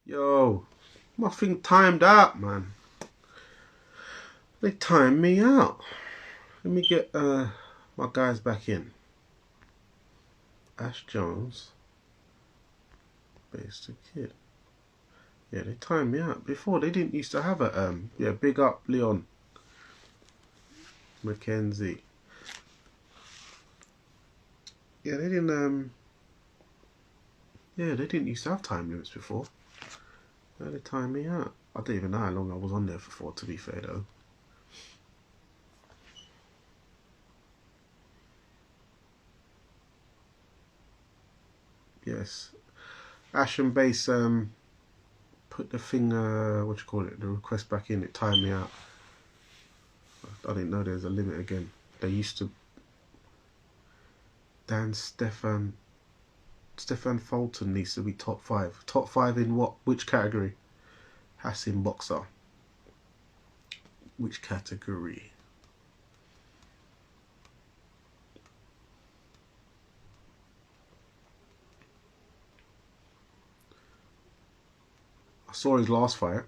Yo, my thing timed out, man. They timed me out. Let me get my guys back in. Ash Jones, Base the Kid. Yeah, they timed me out. Before they didn't used to have a yeah, big up Leon Mackenzie. Yeah, they didn't yeah, they didn't used to have time limits before. Now they timed me out. I don't even know how long I was on there for, to be fair though. Yes. Ash and Base put the thing what you call it, the request back in, it timed me out. I didn't know there's a limit again. They used to Stefan Fulton needs to be top five. Top five in what? Which category? Hassim boxer. Which category? I saw his last fight.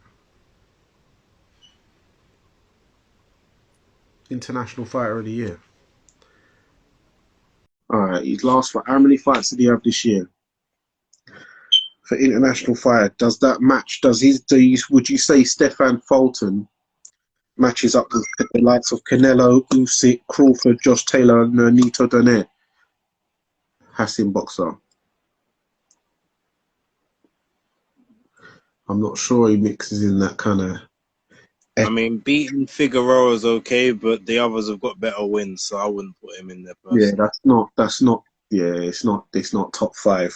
International Fighter of the Year. Alright, his last fight. How many fights did he have this year? For international fighter, does that match? Would you say Stefan Fulton matches up with the likes of Canelo, Usyk, Crawford, Josh Taylor, and Nonito Donaire? Hassim boxer. I'm not sure he mixes in that kind of. I mean, beating Figueroa is okay, but the others have got better wins, so I wouldn't put him in there personally. Yeah, that's not. Yeah, it's not top five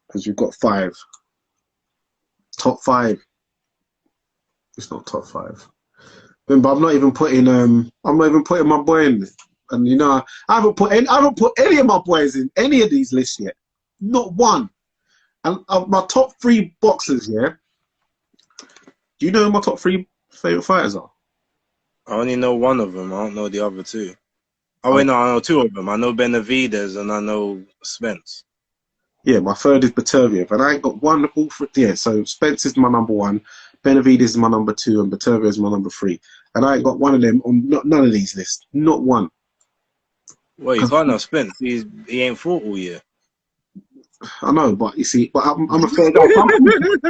because you've got five. Top five. It's not top five. Remember, I'm not even putting my boy in. And you know, I haven't put any of my boys in any of these lists yet. Not one. And my top three boxers, yeah. Do you know who my top three favorite fighters are? I only know one of them. I don't know the other two. Oh, wait, no, I know two of them. I know Benavidez and I know Spence. Yeah, my third is Beterbiev, and I ain't got one all for yeah. So Spence is my number one, Benavidez is my number two, and Beterbiev is my number three. And I ain't got one of them on none of these lists. Not one. Well, you can't know Spence. He ain't fought all year. I know, but you see, but I'm a fair guy.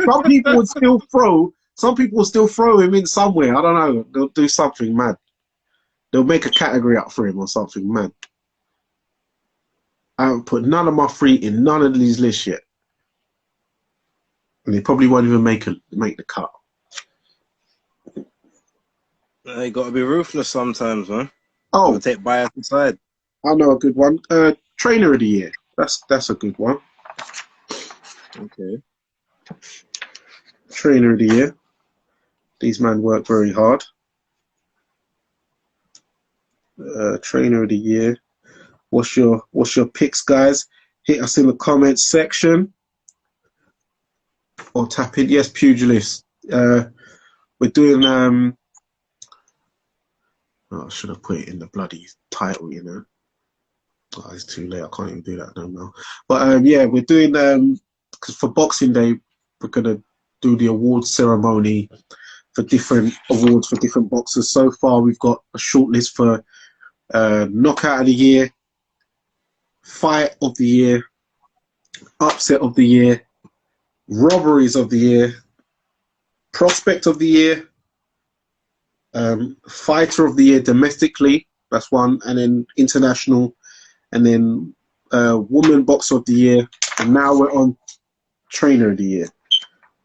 Some people would still throw. Some people will still throw him in somewhere. I don't know. They'll do something mad. They'll make a category up for him or something mad. I haven't put none of my three in none of these lists yet. And they probably won't even make the cut. You got to be ruthless sometimes, man. Oh, take bias aside. I know a good one. Trainer of the Year. That's a good one. Okay. Trainer of the Year. These men work very hard. Trainer of the Year. What's your picks, guys? Hit us in the comments section or tap in. Yes, pugilist. We're doing. Oh, I should have put it in the bloody title, you know. Oh, it's too late. I can't even do that no more. But yeah, we're doing because for Boxing Day we're gonna do the award ceremony for different awards for different boxers. So far, we've got a short list for knockout of the year, fight of the year, upset of the year, robberies of the year, prospect of the year, fighter of the year domestically. That's one, and then international, and then woman boxer of the year, and now we're on trainer of the year.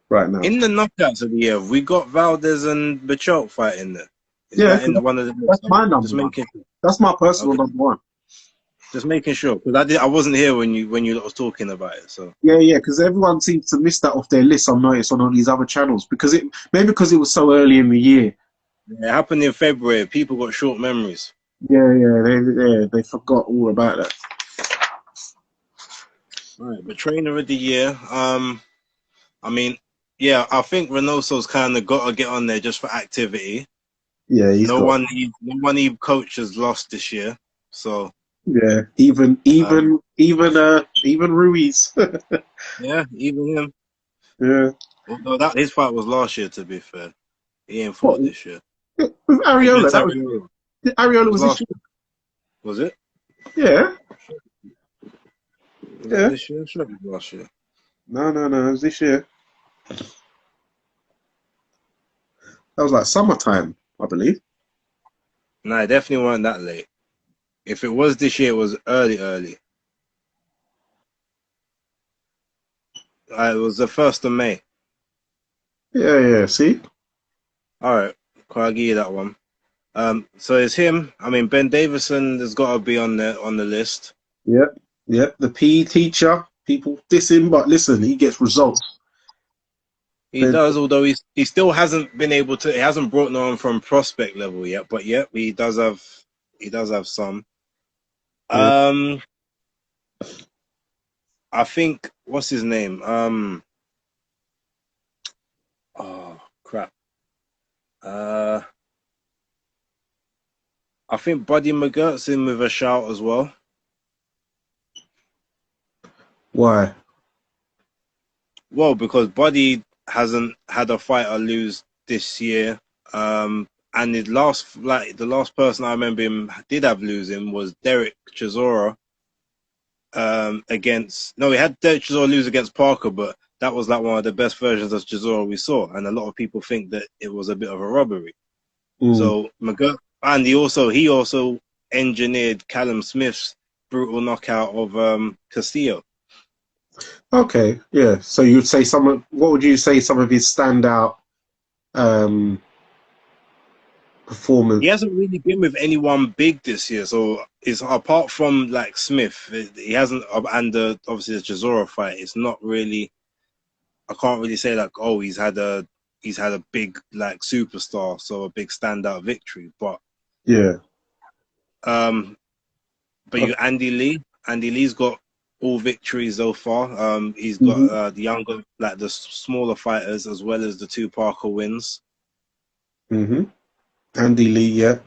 Right now, in the knockouts of the year, we got Valdez and Bachok fighting there. Is yeah, that in one of the that's my number. That's my personal number one. Just making sure, because I wasn't here when you was talking about it. So yeah, because everyone seems to miss that off their list. I've noticed on all these other channels because it was so early in the year. It happened in February. People got short memories. Yeah, they forgot all about that. Right, but trainer of the year. I mean, yeah, I think Reynoso's kind of got to get on there just for activity. Yeah, no one he coach has lost this year. So yeah, even Ruiz. yeah, even him. Yeah, Although that his fight was last year, to be fair. He ain't What? fought this year. With Ariola, Against that was Ariola. It Ariola was was this last year. Was it? Yeah, Was that yeah. this year? Should have been last year. No, no, no. It was this year. That was like summertime, I believe. No, it definitely weren't that late. If it was this year, it was early. It was the 1st of May. Yeah, yeah. See? All right, I'll give you that one. So it's him. I mean, Ben Davison has got to be on the list. Yep, yep. The PE teacher. People diss him, but listen, he gets results. He Ben, does, although he still hasn't been able to. He hasn't brought no one from prospect level yet. But yeah, he does have some. yeah. Um, I think what's his name? Oh crap. Uh, I think Buddy McGirt's in with a shout as well. Why? Well, because Buddy hasn't had a fighter lose this year. And the last person I remember him did have losing was Derek Chisora. He had Derek Chisora lose against Parker, but that was like one of the best versions of Chisora we saw, and a lot of people think that it was a bit of a robbery. So McGirt, and he also engineered Callum Smith's brutal knockout of Castillo. Okay, yeah. So you'd say what would you say some of his standout He performance? hasn't really been with anyone big this year, so it's apart from like Smith, he hasn't, and obviously the Chisora fight. It's not really. I can't really say like, oh, he's had a big like superstar, so a big standout victory. But Yeah. you Andy Lee. Andy Lee's got all victories so far. He's got Mm-hmm. the younger, like the smaller fighters, as well as the 2 Parker wins. Mm-hmm. Andy Lee, yeah.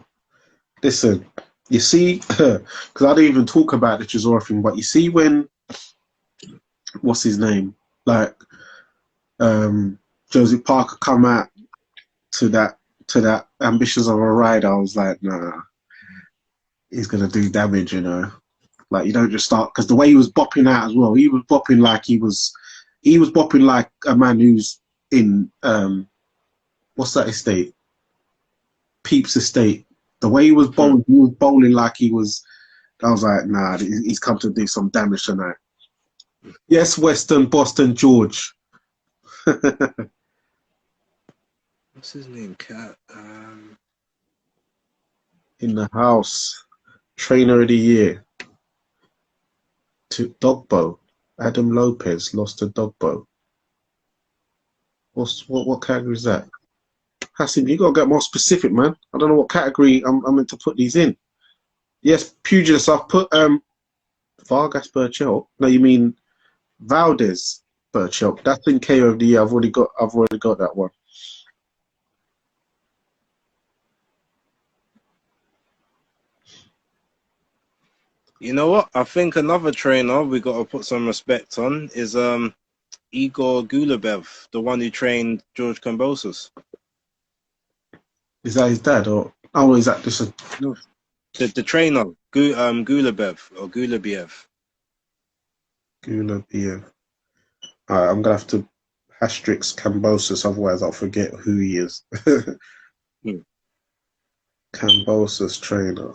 Listen, you see, because I didn't even talk about the Chisora thing, but you see when what's his name, like Josie Parker come out to that ambitions of a rider, I was like, nah, he's gonna do damage, you know. Like you don't just start because the way he was bopping out as well, he was bopping like he was bopping like a man who's in what's that estate? Peeps estate. The way he was bowling like he was. I was like, nah, he's come to do some damage tonight. Yes, Western Boston George. What's his name? Cat. In the house. Trainer of the year. To Dogbo. Adam Lopez lost to Dogbo. What category is that? Hassan, you gotta get more specific, man. I don't know what category I'm meant to put these in. Yes, pugilist. I've put Vargas Burchell. No, you mean Valdez Burchell. That's in KO of the year. I've already got that one. You know what? I think another trainer we got to put some respect on is Igor Gulabev, the one who trained George Kambosos. Is that his dad or is that just a No. The trainer, Gulabev or Gulabiev. Gulabiev? Alright, I'm gonna have to asterisk Cambosis, otherwise I'll forget who he is. Cambosis trainer.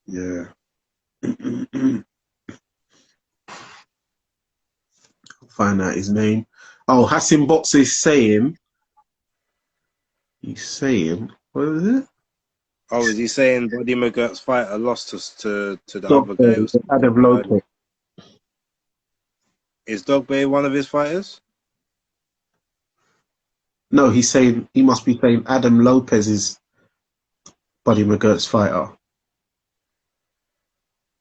Yeah. Find out his name. Oh, Hassan Box is saying. He's saying. What is it? Oh, is he saying Buddy McGirt's fighter lost to the Dog other guy? Adam Lopez. Is Dog Bay one of his fighters? No, he's saying he must be saying Adam Lopez is Buddy McGirt's fighter.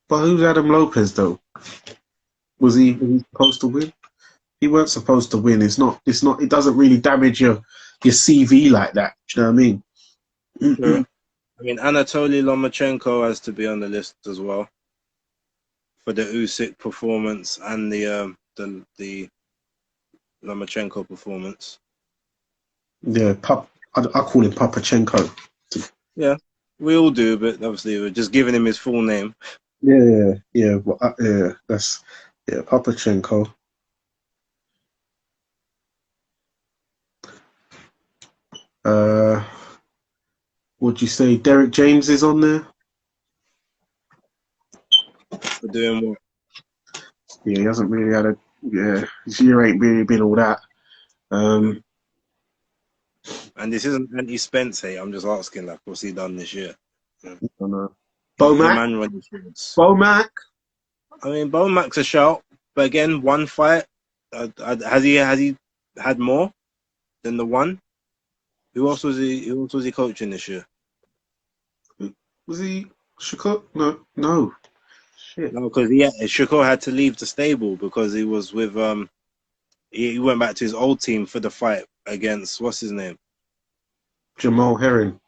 But who's Adam Lopez though? Was he supposed to win? He weren't supposed to win. It's not it doesn't really damage your CV like that. Do you know what I mean? Sure. I mean, Anatoly Lomachenko has to be on the list as well. for the Usyk performance and the Lomachenko performance. Yeah, I call him Papachenko. Yeah, we all do, but obviously we're just giving him his full name. Yeah, but, yeah, Papachenko. Would you say Derek James is on there? For doing what? Yeah, he hasn't really had his year ain't really been all that. And this isn't anti-Spence, hey. I'm just asking, like, what's he done this year? I don't know. The Bomac, man running things. Bomac. I mean, Mac's a shout, but again, one fight. Has he had more than the one? Who else was he coaching this year? Was he Shakur? No. Shit. No, because Shakur had to leave the stable because he was with he went back to his old team for the fight against what's his name? Jamal Herring.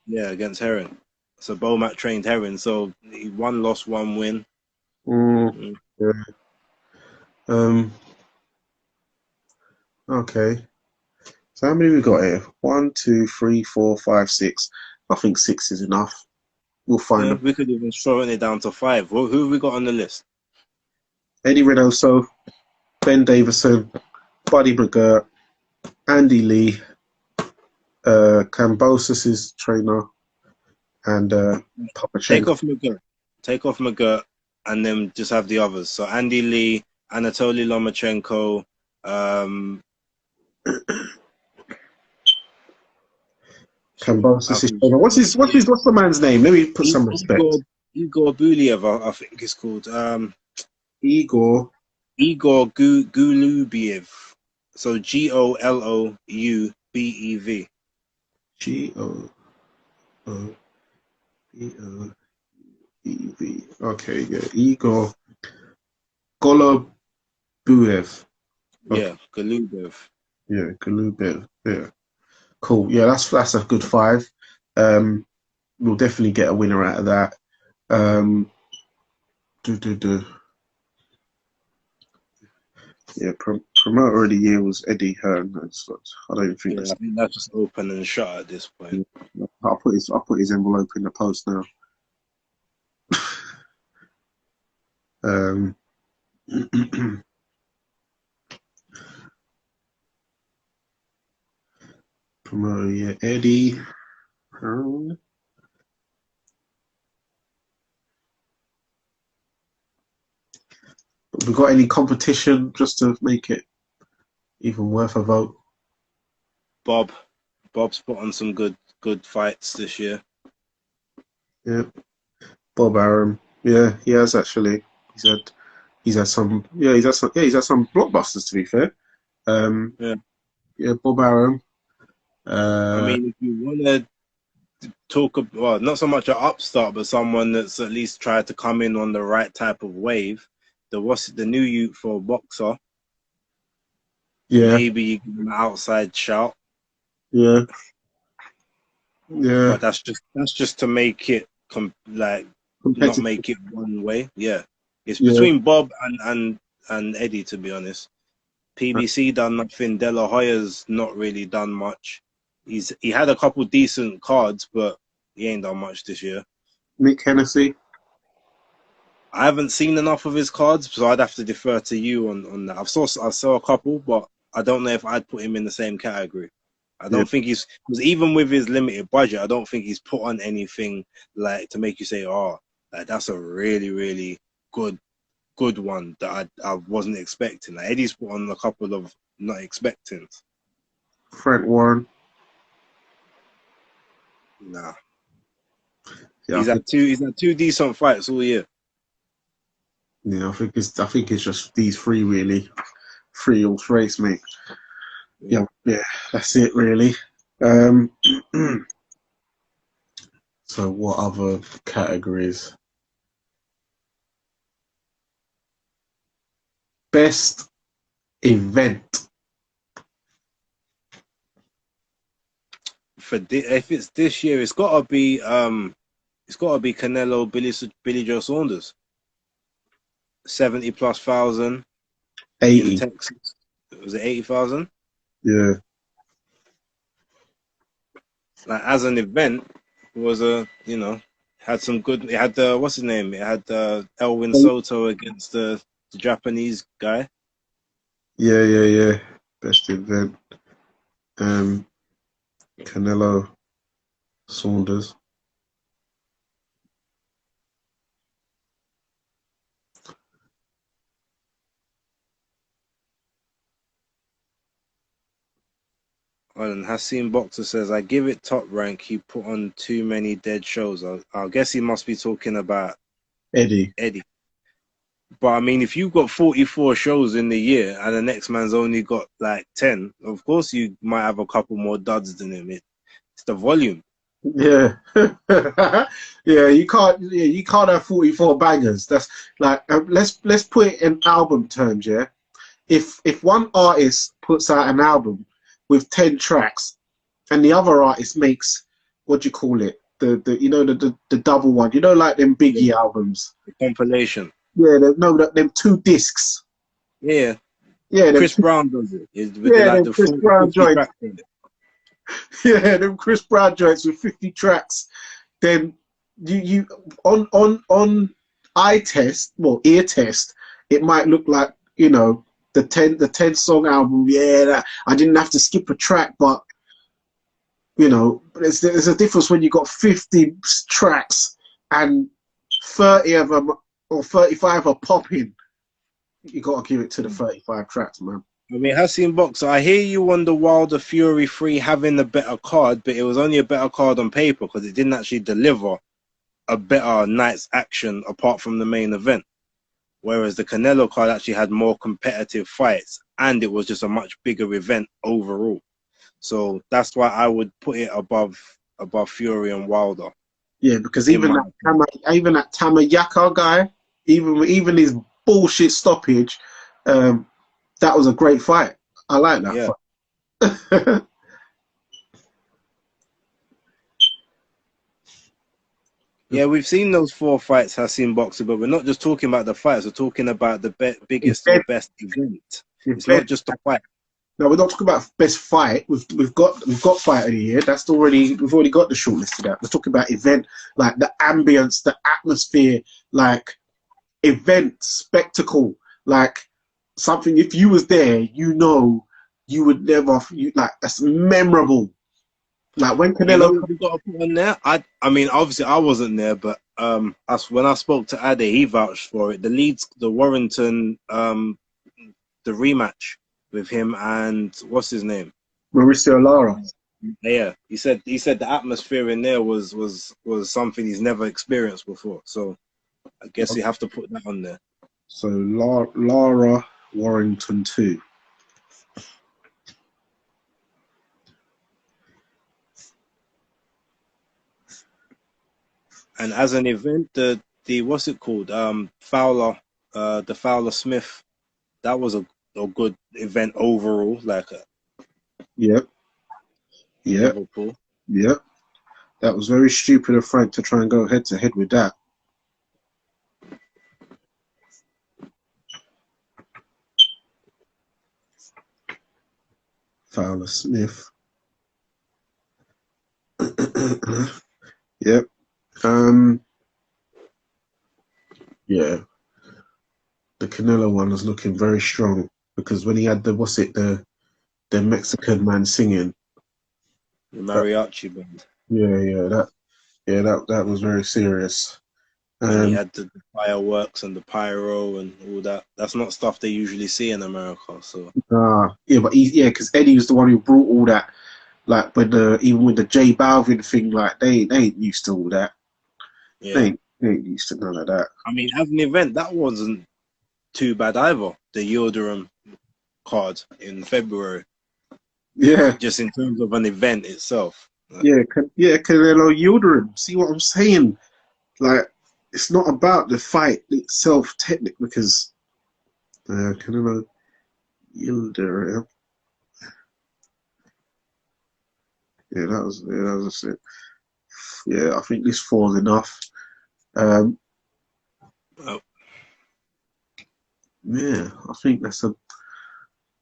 Yeah, against Heron. So Mac trained Heron, so he one loss, one win. Yeah. Okay. So how many we got here? 1, 2, 3, 4, 5, 6. I think 6 is enough. We'll find them. We could even shorten it down to 5. Who have we got on the list? Eddie Reynoso, Ben Davison, Buddy McGirt, Andy Lee, Cambosis' trainer, and Papachenko. Take off McGirt, and then just have the others. So Andy Lee, Anatoly Lomachenko, Cambosis' trainer. What's the man's name? Let me put some respect. Igor Buliev, I think it's called. Igor Golubiev. So Goloubiev. Golobev. Okay, yeah. Igor Golubev. Okay. Yeah, Golubiev. Yeah, Golubev. Yeah. Cool. Yeah, that's a good 5. We'll definitely get a winner out of that. Yeah, promoter of the year was Eddie Hearn. I don't think I think that's just open and shut at this point. I'll put his envelope in the post now. Promoter, yeah, Eddie Hearn. Have we got any competition just to make it even worth a vote? Bob's put on some good fights this year. Yeah, Bob Arum. Yeah, he has actually. He's had some blockbusters, to be fair. Yeah, Bob Arum. I mean, if you want to talk about not so much an upstart, but someone that's at least tried to come in on the right type of wave, the new youth for boxer. Yeah, maybe you give him an outside shout. Yeah, but that's just to make it not make it one way. Yeah, it's between Bob and Eddie, to be honest. PBC done nothing. De La Hoya's not really done much. He had a couple decent cards, but he ain't done much this year. Mick Hennessy. I haven't seen enough of his cards, so I'd have to defer to you on that. I saw a couple, but I don't know if I'd put him in the same category. I don't think because even with his limited budget, I don't think he's put on anything like to make you say, "Oh, that's a really, really good one that I wasn't expecting." Like Eddie's put on a couple of not expecting. Frank Warren. Nah. Yeah, he's had two decent fights all year. Yeah, I think it's just these 3 really. 3 all race, mate. Yeah, that's it really. So what other categories? Best event. If it's this year, it's gotta be Canelo, Billy Joe Saunders. 70 plus thousand in 80. Texas. Was it 80,000? Yeah. Like as an event, it was had some good. It had the what's his name? It had Elwin Soto against the Japanese guy. Yeah. Best event. Canelo Saunders. And Hassim Boxer says, I give it top rank. He put on too many dead shows. I guess he must be talking about Eddie. Eddie. But I mean, if you've got 44 shows in the year and the next man's only got like 10, of course you might have a couple more duds than him. It's the volume. Yeah. Yeah, you can't have 44 bangers. That's like let's put it in album terms, yeah. If one artist puts out an album with 10 tracks and the other artist makes what do you call it? The double one. You know, like them Biggie albums. The compilation. Yeah, them two discs. Yeah. Yeah, Chris Brown does it. With them the Chris 40, Brown 50 joints. tracks in it. Yeah, them Chris Brown joints with 50 tracks. Then you on eye test, well, ear test, it might look like, the ten song album. Yeah, I didn't have to skip a track, but there's a difference when you got 50 tracks and 30 of them or 35 are popping. You got to give it to the 35 tracks, man. I mean, Hassim Boxer, I hear you on the Wilder Fury 3 having a better card, but it was only a better card on paper because it didn't actually deliver a better night's action apart from the main event. Whereas the Canelo card actually had more competitive fights and it was just a much bigger event overall. So that's why I would put it above Fury and Wilder. Yeah, because even that Tamayaka guy, even his bullshit stoppage, that was a great fight. I like that fight. Yeah, we've seen those 4 fights, Hassim Boxer, but we're not just talking about the fights. We're talking about the biggest or best event. It's not just a fight. No, we're not talking about best fight. We've got fight of the year. We've already got the shortlist to that. We're talking about event, like the ambience, the atmosphere, like event spectacle, like something. If you was there, you would never like that's memorable. Like when Canelo, we got to put on there. I mean, obviously I wasn't there, but when I spoke to Ade, he vouched for it. The Warrington, the rematch with him and what's his name, Mauricio Lara. Yeah, he said the atmosphere in there was something he's never experienced before. So I guess you have to put that on there. So Lara Warrington 2. And as an event, the what's it called? Fowler, the Fowler Smith, that was a good event overall. Yep. Liverpool. Yep. That was very stupid of Frank to try and go head to head with that. Fowler Smith. Yep. Yeah. The Canelo one was looking very strong because when he had the Mexican man singing. The mariachi band. That was very serious. And he had the fireworks and the pyro and all that. That's not stuff they usually see in America. So because Eddie was the one who brought all that. Like even with the J Balvin thing, like they ain't used to all that. Yeah, they ain't used to none of that. I mean, as an event, that wasn't too bad either. The Yildirim card in February. Yeah, just in terms of an event itself. Canelo Yildirim. See what I'm saying? Like, it's not about the fight itself, technically, because Canelo Yildirim. Yeah, that was it. Yeah, I think this 4 is enough. Yeah, I think that's a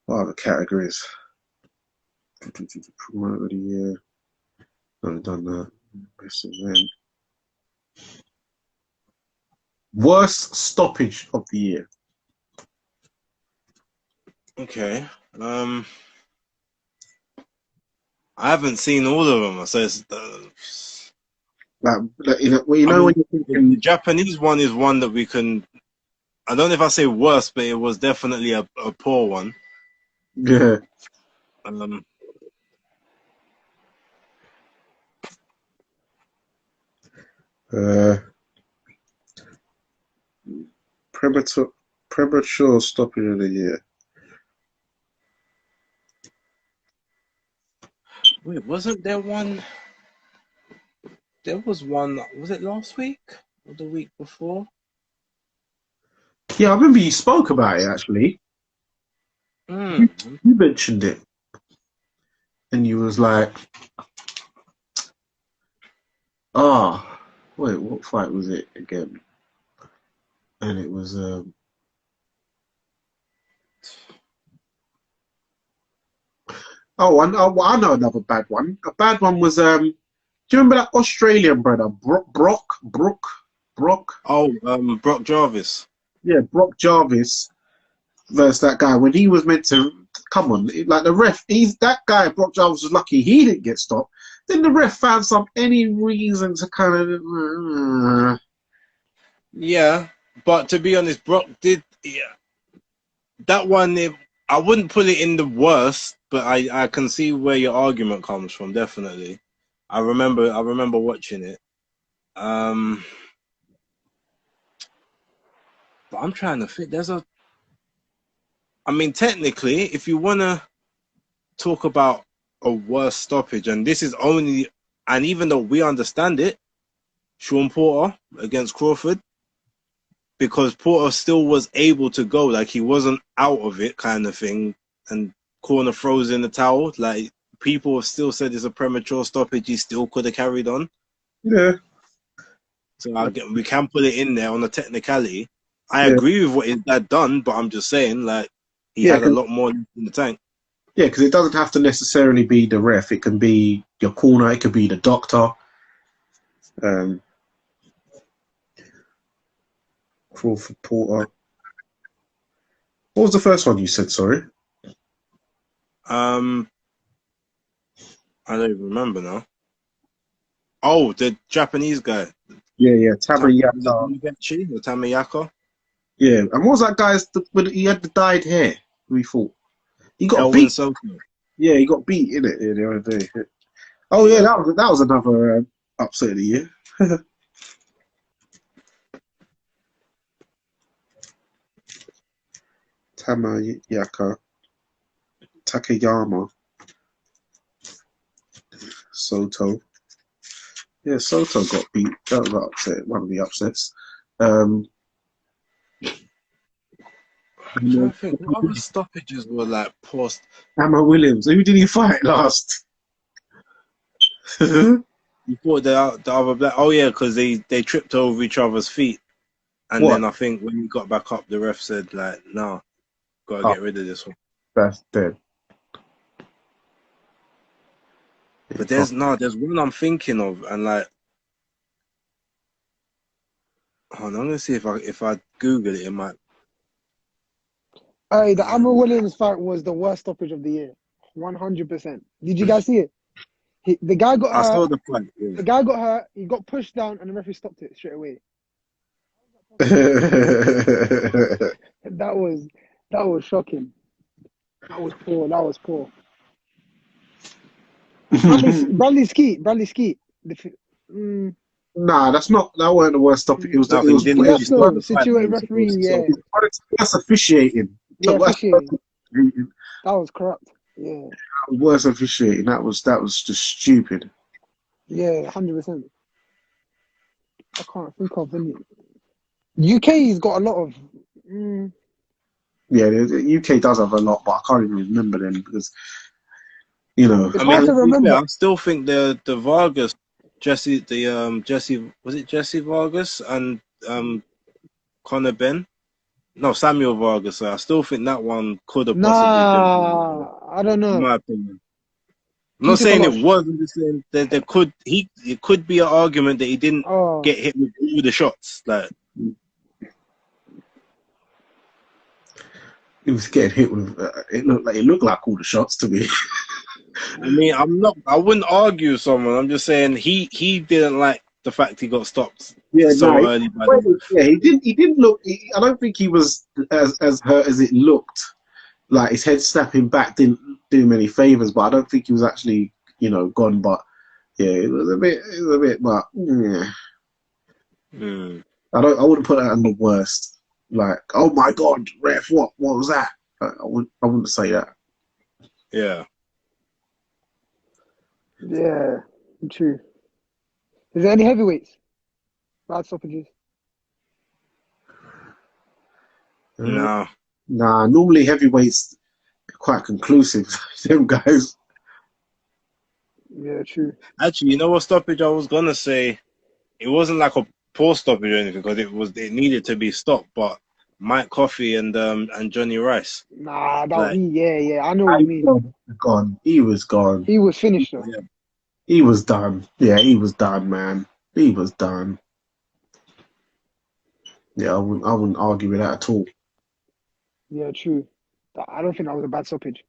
lot of the categories. Promoter of the year. I've done that. Best event. Worst stoppage of the year. Okay. I haven't seen all of them, so it's. You I know when mean, you're the thinking, Japanese one is one that we can. I don't know if I say worst, but it was definitely a poor one. yeah, Um, uh, premature, premature stoppage of the year. wait, wasn't there one? There was one. Was it last week or the week before? Yeah, I remember you spoke about it actually. You, Mm. you mentioned it, and you was like, "Ah, wait, what fight was it again?" And it was I know another bad one. A bad one was do you remember that Australian brother, Brock? Oh, Brock Jarvis. Yeah, Brock Jarvis versus that guy when he was meant to come on, like the ref, he's that guy. Brock Jarvis was lucky he didn't get stopped. Then the ref found any reason to kind of. Yeah, but to be honest, Brock did. Yeah, that one. I wouldn't put it in the worst, but I can see where your argument comes from. Definitely, I remember watching it. Um, but I'm trying to think. I mean, technically, if you wanna talk about a worse stoppage, and this is only, and even though we understand it, Sean Porter against Crawford, because Porter still was able to go, like he wasn't out of it, kind of thing, and corner throws in the towel. Like people have still said it's a premature stoppage. He still could have carried on. Yeah, So we can put it in there on the technicality. I yeah, agree with what his dad done, but I'm just saying, like he yeah, had a because lot more in the tank. it doesn't have to necessarily be the ref. It can be your corner. It could be the doctor. Um, Crawford Porter. What was the first one you said? Sorry. Um, I don't even remember now. Oh, the Japanese guy, Yeah, was it Tamayaka. Tamegachi or Tamayaka? Yeah, and what was that guy's? When he had the dyed hair, we thought he got Elwin beat. Soto. Yeah, he got beat in it the other day. Oh yeah, Yeah. that was another upset of the year. Tamayaka Takayama Soto. Yeah, Soto got beat. That was upset. One of the upsets. Um, I'm trying to think what other stoppages were like post. Emma Williams. Who did he fight last? You thought the other black. Oh yeah, because they tripped over each other's feet, and What? then I think when he got back up, the ref said like, "No, gotta Oh, get rid of this one." that's dead. But there's one I'm thinking of, and like, hold on, I'm gonna see if I Google it, it might. Hey, the Amber Um, Williams fight was the worst stoppage of the year. 100%. Did you guys see it? The guy got I hurt. saw the fight. Yeah. The guy got hurt. He got pushed down, and the referee stopped it straight away. That was that was shocking. That was poor. That was poor. Bradley Skeet. Bradley Skeet. Mm, Nah, that's not. That weren't the worst topic. It was. No, It but he was. didn't It actually was stop Fiasco. the fight, but he Situated was supposed refereeing. to stop Yeah. it. That's officiating. Yeah. That's Officiating. That was corrupt. Yeah. worse officiating. That was just stupid. Yeah. 100%. I can't think of any. UK's got a lot of. Mm, Yeah, the UK does have a lot, but I can't even remember them because you know. it's I hard mean, to to be fair, remember. I still think the Vargas Jesse was it Jesse Vargas and Conor Ben? No, Samuel Vargas. I still think that one could have possibly been, Nah, I don't in know. my opinion. I'm He not took a saying lot. it was. I'm just saying that it could be an argument that he didn't Oh, get hit with all the shots. Like, He was getting hit with. It looked like all the shots to me. I mean, I wouldn't argue with someone. I'm just saying he didn't like the fact he got stopped Yeah, so early by the ref. yeah, he didn't. He didn't look. I don't think he was as hurt as it looked. Like his head snapping back didn't do him any favors, but I don't think he was actually, gone. But yeah, it was a bit. It was a bit, but yeah, Mm, I wouldn't put that on the worst. Like, oh my god, ref, what was that? I wouldn't say that. yeah. yeah, true. Is there any heavyweights? Bad stoppages. Uh, No. nah, normally heavyweights are quite conclusive. Them guys. Yeah, true. Actually, you know what stoppage I was gonna say? It wasn't like a poor stoppage or anything because it needed to be stopped. But Mike Coffey and Johnny Rice, Nah, like, yeah. I know what you mean. Gone. He was gone. He was finished though. yeah, He was done. Yeah, he was done, man. He was done. Yeah, I wouldn't argue with that at all. Yeah, true. I don't think that was a bad stoppage.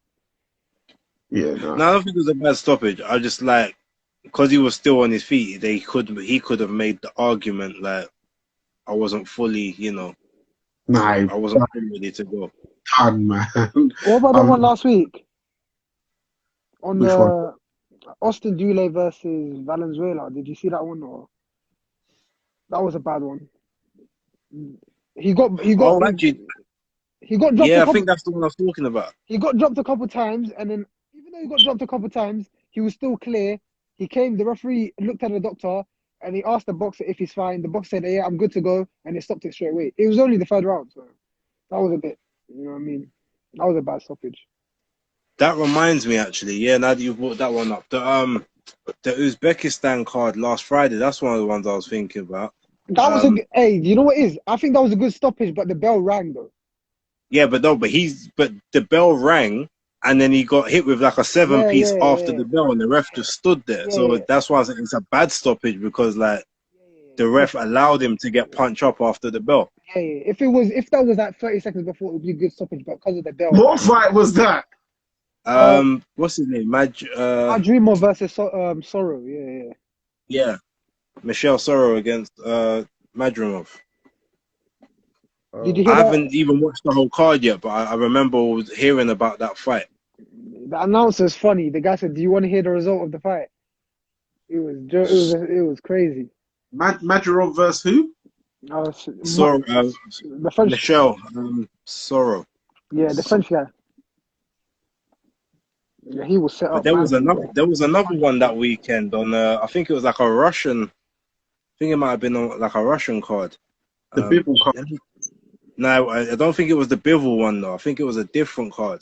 Yeah, no. no, I don't think it was a bad stoppage. I just like because he was still on his feet. He could have made the argument like I wasn't fully, Nah, I wasn't fully ready to go. done, man. What about the one last week on Which one? the Austin Dule versus Valenzuela? Did you see that one? Or that was a bad one. He got he got Oh, he, actually, he got dropped a yeah, I couple. think that's the one I was talking about. He got dropped a couple times, and then even though he got dropped a couple times, he was still clear. He came. The referee looked at the doctor and he asked the boxer if he's fine. The boxer said, "Yeah, I'm good to go," and he stopped it straight away. It was only the third round, so that was a bit. You know what I mean? That was a bad stoppage. That reminds me, actually, yeah. Now that you brought that one up, the Uzbekistan card last Friday. That's one of the ones I was thinking about. That was a. Hey, you know what it is? I think that was a good stoppage, but the bell rang though. Yeah, but no, but the bell rang, and then he got hit with like a seven Yeah, piece yeah, after yeah, the bell, and the ref just stood there. yeah, So yeah. that's why I said it's a bad stoppage because like the If ref allowed him to get punched up after the bell. yeah, if that was like 30 seconds before, it would be a good stoppage, but because of the bell, What fight was that? What's his name? my dreamer versus Sorrow. Yeah. Yeah, Michelle Sorrow against Madrimov. Did you I hear that? haven't even watched the whole card yet, but I remember hearing about that fight. The announcer's funny. The guy said, "Do you want to hear the result of the fight?" It was crazy. Majarov versus who? So The French, Michelle Sorrow. yeah, the French guy. Yeah, he was set But up nicely. there was another one that weekend on I think it was like a Russian. I think it might have been on like a Russian card. The Bivol card. No, I don't think it was the Bivol one though. I think it was a different card.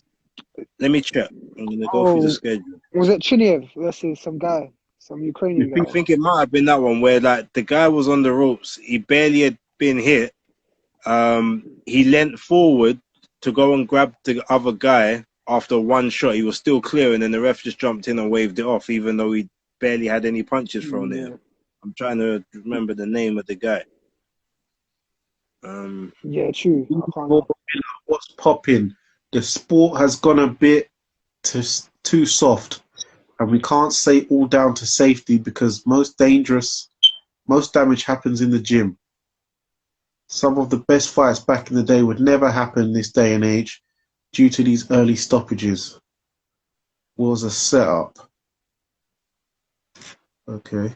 Let me check. I'm gonna go through the Oh, schedule. was it Chiniev versus some guy, some Ukrainian I guy? think it might have been that one where like the guy was on the ropes. He barely had been hit. He leant forward to go and grab the other guy after one shot. He was still clear, and then the ref just jumped in and waved it off, even though he barely had any punches thrown at Yeah, him. I'm trying to remember the name of the guy. yeah, true. I can't know. What's popping? The sport has gone a bit too soft, and we can't say all down to safety because most damage happens in the gym. Some of the best fights back in the day would never happen this day and age due to these early stoppages. Was a setup. Okay.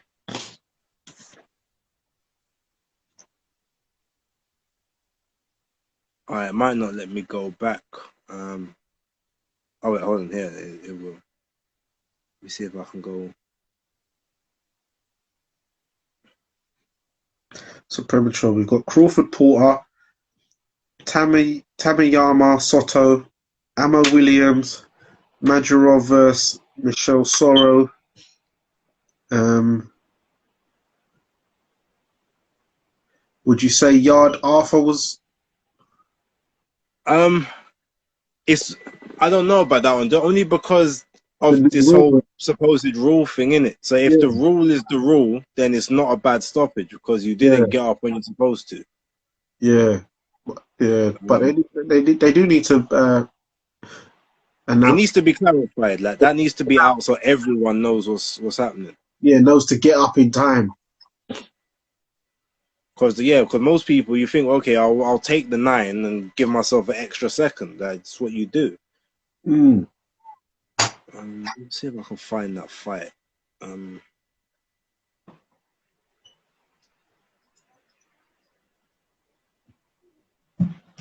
All right, it might not let me go back. Oh wait, hold on here. It will. Let me see if I can go. So premature. We've got Crawford Porter, Tamayama Soto, Amma Williams, Majarov versus Michelle Sorrow. Would you say Yard Arthur was It's I don't know about that one. Only because The of new this rule. whole supposed rule thing in it. So if Yeah, the rule is the rule, then it's not a bad stoppage because you yeah, didn't get up when you're supposed to. yeah, yeah. But Um, they do need to it announce. needs to be clarified. Like that needs to be out so everyone knows what's happening. Yeah, knows to get up in time. Because most people you think, okay, I'll take the 9 and give myself an extra second. That's what you do. Mm. Let's see if I can find that fight.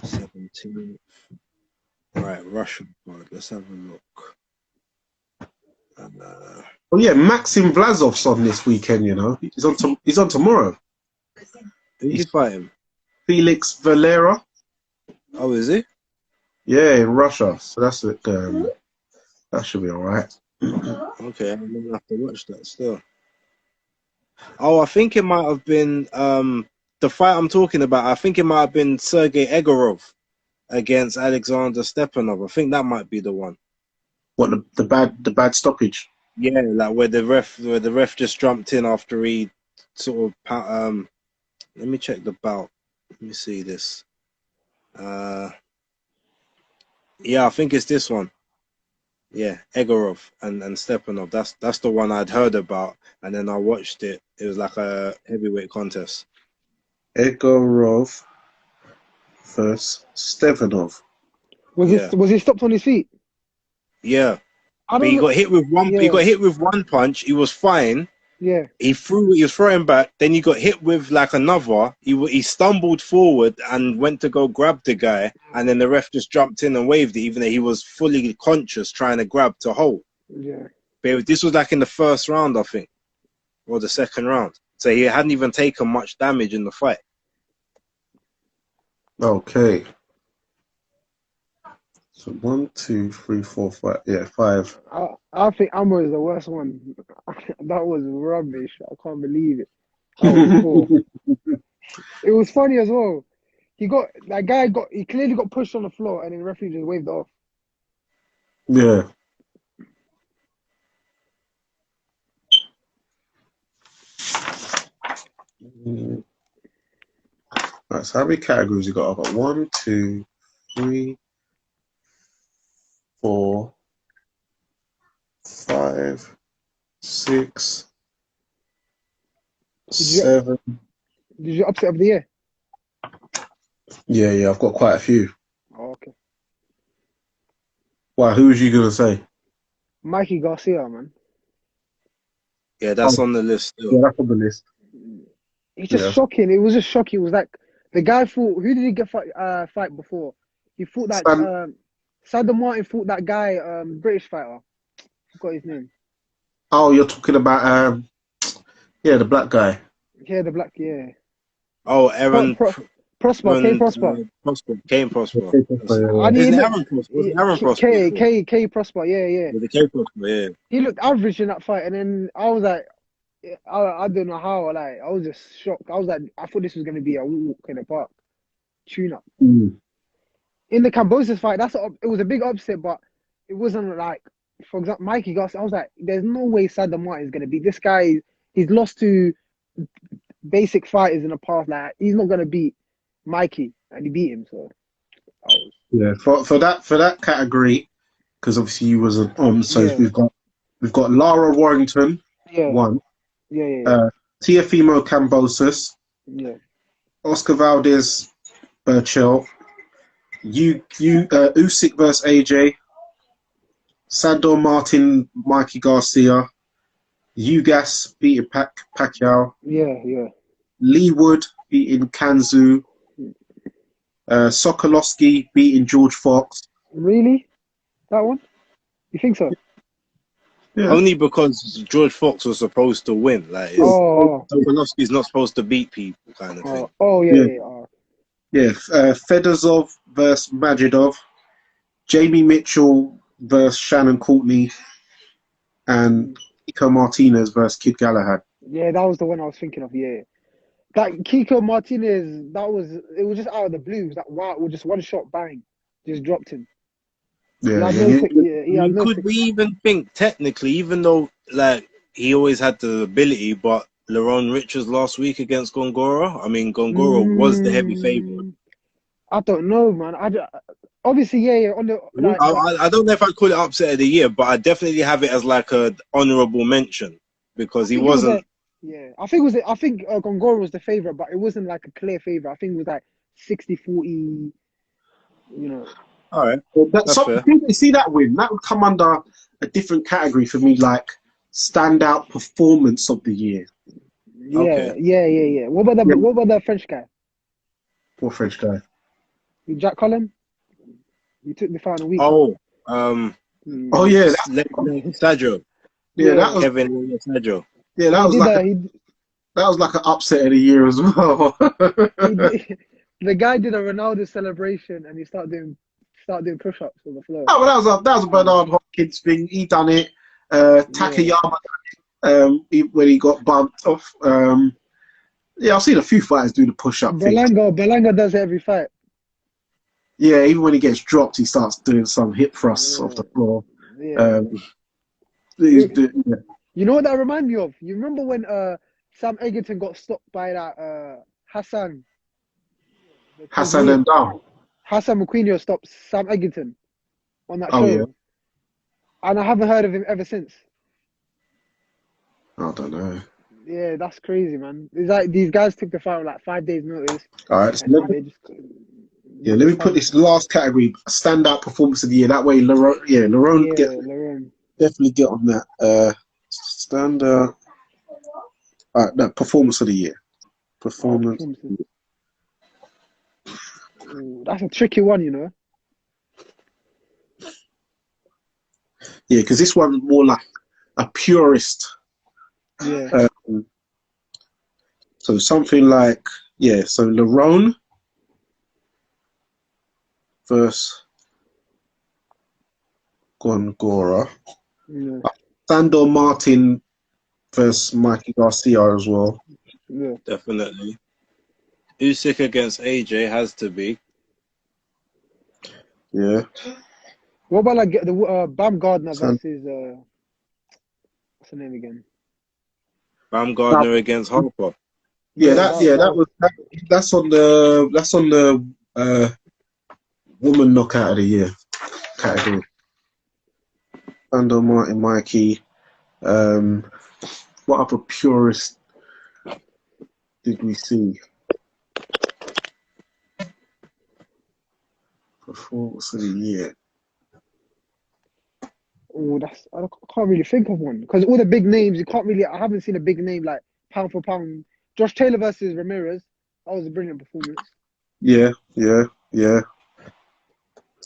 17. Right, Russian card. Let's have a look. Oh yeah, Maxim Vlasov's on this weekend. You know, he's on tomorrow. Who's he He's fighting? Felix Valera. Oh, is he? Yeah, in Russia. So that's it. That should be all right. Okay, I'm gonna have to watch that still. Oh, I think it might have been the fight I'm talking about. I think it might have been Sergey Egorov against Alexander Stepanov. I think that might be the one. What the bad stoppage? Yeah, like where the ref just jumped in after he sort of let me check the bout. Let me see this. Yeah, I think it's this one. Yeah, Egorov and Stepanov. That's the one I'd heard about, and then I watched it. It was like a heavyweight contest. Egorov versus Stevanov. Yeah, Was he stopped on his feet? yeah. I But don't he know. got hit with one. He Yeah, got hit with one punch. He was fine. yeah, He was throwing back. Then he got hit with like another. He stumbled forward and went to go grab the guy, and then the ref just jumped in and waved it, even though he was fully conscious, trying to grab to hold. yeah. But this was like in the first round, I think, or the second round. So he hadn't even taken much damage in the fight. Okay. So 1, 2, 3, 4, 5. Yeah, 5. I think Amro is the worst one. That was rubbish. I can't believe it. That was poor. It was funny as well. He clearly got pushed on the floor and then the referee just waved it off. Yeah. Right, so how many categories you got? I've got 1, 2, 3, 4, 5, 6, Did you 7. did you upset of the year? Yeah, I've got quite a few. Oh, okay. Wow, who was you gonna say? Mikey Garcia, man. Yeah, that's Oh, on the list yeah, still. that's on the list. It's just Yeah. shocking. It was just shocking. It was like the guy fought. Who did he fight before? He fought that Stan, Saddam Martin fought that guy, British fighter. Forgot his name. oh, you're talking about yeah, the black guy. Yeah, the black. Yeah. Oh, Pro, Pro, Prosper, K Prosper. Prosper, Kane Prosper. I Isn't need it look. Aaron Prosper? Was it Aaron Prosper before? K Prosper. Yeah, yeah. Yeah, the K Prosper, yeah. He looked average in that fight, and then I was like, I don't know how. Like, I was just shocked. I was like, I thought this was gonna be a walk in the park, tune up. Mm. In the Cambosis fight, it was a big upset, but it wasn't like, for example, Mikey Garcia. I was like, there's no way Saddam Martin is gonna beat this guy. He's lost to basic fighters in the past. Like, he's not gonna beat Mikey, and he beat him. So, Yeah, for that category, because obviously you wasn't on. So yeah, we've got Lara Warrington, yeah, 1. yeah. Teofimo Cambosis, Yeah. Oscar Valdez Burchell, Usyk versus AJ, Sandor Martin, Mikey Garcia, Ugas beating Pacquiao, Yeah. Lee Wood beating Kanzu, Sokolowski beating George Fox. Really? That one? You think so? Yeah. Only because George Fox was supposed to win. Like, Oh, Sokolowski's not supposed to beat people, kind of thing. yeah. Yeah. Fedosov versus Majidov, Jamie Mitchell versus Shannon Courtney, and Kiko Martinez versus Kid Galahad. Yeah, that was the one I was thinking of. Yeah. That Kiko Martinez, it was just out of the blue. It was like, wow, it was just one shot bang. just dropped him. Yeah, He had yeah, no, yeah. he I had mean, no. could we even think technically, even though like he always had the ability, but Lerone Richards last week against Gongora? I mean, Gongora was the heavy favorite. I don't know, man. Obviously, yeah, on the like, but I don't know if I'd call it upset of the year, but I definitely have it as like a honourable mention I because he think it was wasn't. a yeah. I think Gongora was the favorite, but it wasn't like a clear favorite. I think it was like 60-40, you know. All right, Well, that, that's so, fair. you see that win? That would come under a different category for me, like standout performance of the year. Yeah, Okay. yeah. Yeah. What about the French guy? Poor French guy. Jack Cullen? He took the final week. Oh, Oh Mm, yeah, Sadio, yeah, yeah, Kevin Sadio. he did that. that was like an upset of the year as well. He did, the guy did a Ronaldo celebration and he started doing push-ups on the floor. Oh, but that was a Bernard Hopkins thing. He done it. Yeah, Takayama, when he got bumped off. Yeah, I've seen a few fighters do the push-up thing. Berlanga does it every fight. Yeah, even when he gets dropped, he starts doing some hip thrusts off Yeah, the floor. yeah. Um, he's yeah. You know what that reminds me of? You remember when Sam Egerton got stopped by that Hassan, the Hassan Tanzanian and down. Hassan McQueen stopped Sam Egerton on that Oh yeah, show, and I haven't heard of him ever since. I don't know. Yeah, that's crazy, man. It's like these guys took the fight with like 5 days notice, All right, so and now they just yeah, let me just put haven't. this last category, standout performance of the year. That way, Lerone Yeah, get Lauren. definitely get on that. Standout. All right, that performance of the year. Performance. Performances. Ooh, that's a tricky one, you know. Yeah, because this one's more like a purist. Yeah, So something like so Lerone versus Gongora. yeah, Sandor Martin versus Mikey Garcia as well. yeah. Definitely. Usyk against AJ has to be. Yeah. What about like the Bam Gardner San- versus what's the name again? Baumgardner against Harper. that's on the woman knockout of the year category. Sandor Martin, Mikey. What other purist did we see? Performance of the year. Oh, I can't really think of one because all the big names you can't really. I haven't seen a big name like pound for pound. Josh Taylor versus Ramirez. That was a brilliant performance. Yeah.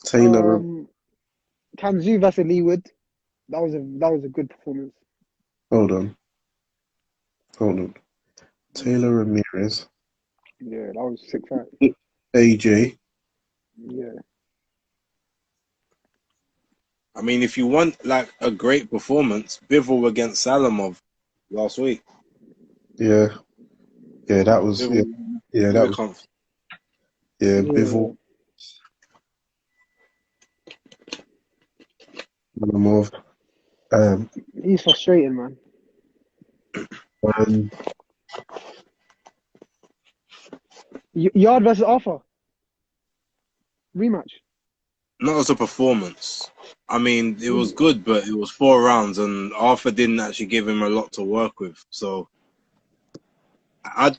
Taylor. Tanzu versus Leewood. That was a good performance. Hold on. Taylor Ramirez. Yeah, that was a sick fight. AJ. Yeah. I mean, if you want like a great performance, Bivol against Salamov last week. Yeah, that was Bivol, that was Bivol. Salamov. He's frustrating, man. Yard versus Arthur. Rematch. Not as a performance. I mean, it was good, but it was 4 rounds, and Arthur didn't actually give him a lot to work with. So I'd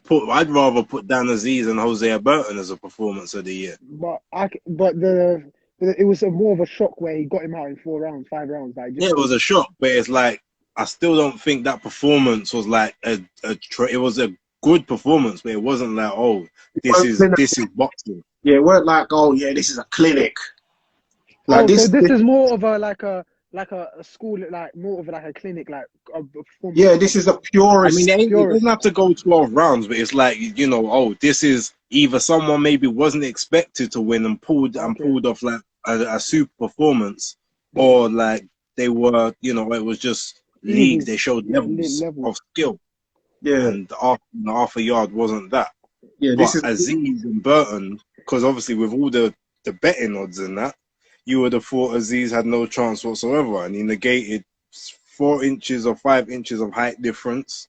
rather put Dan Aziz and Jose Burton as a performance of the year. But it was more of a shock where he got him out in 4 rounds, 5 rounds. Like Yeah, it was a shock, but it's like I still don't think that performance was like it was a good performance, but it wasn't like, oh, this is boxing. Yeah, it weren't like, oh yeah, this is a clinic. Like so this is more of a school, like more of like a clinic, like a performance. Yeah, this is a purist. I mean, it doesn't have to go 12 rounds, but it's like, you know, oh, this is either someone maybe wasn't expected to win and pulled off like a super performance, or like they were, you know, it was just league. They showed levels of skill. Yeah, and Arthur Yard wasn't that. Yeah, but Aziz and Burton, because obviously with all the the betting odds and that, you would have thought Aziz had no chance whatsoever, and he negated 4 inches or 5 inches of height difference,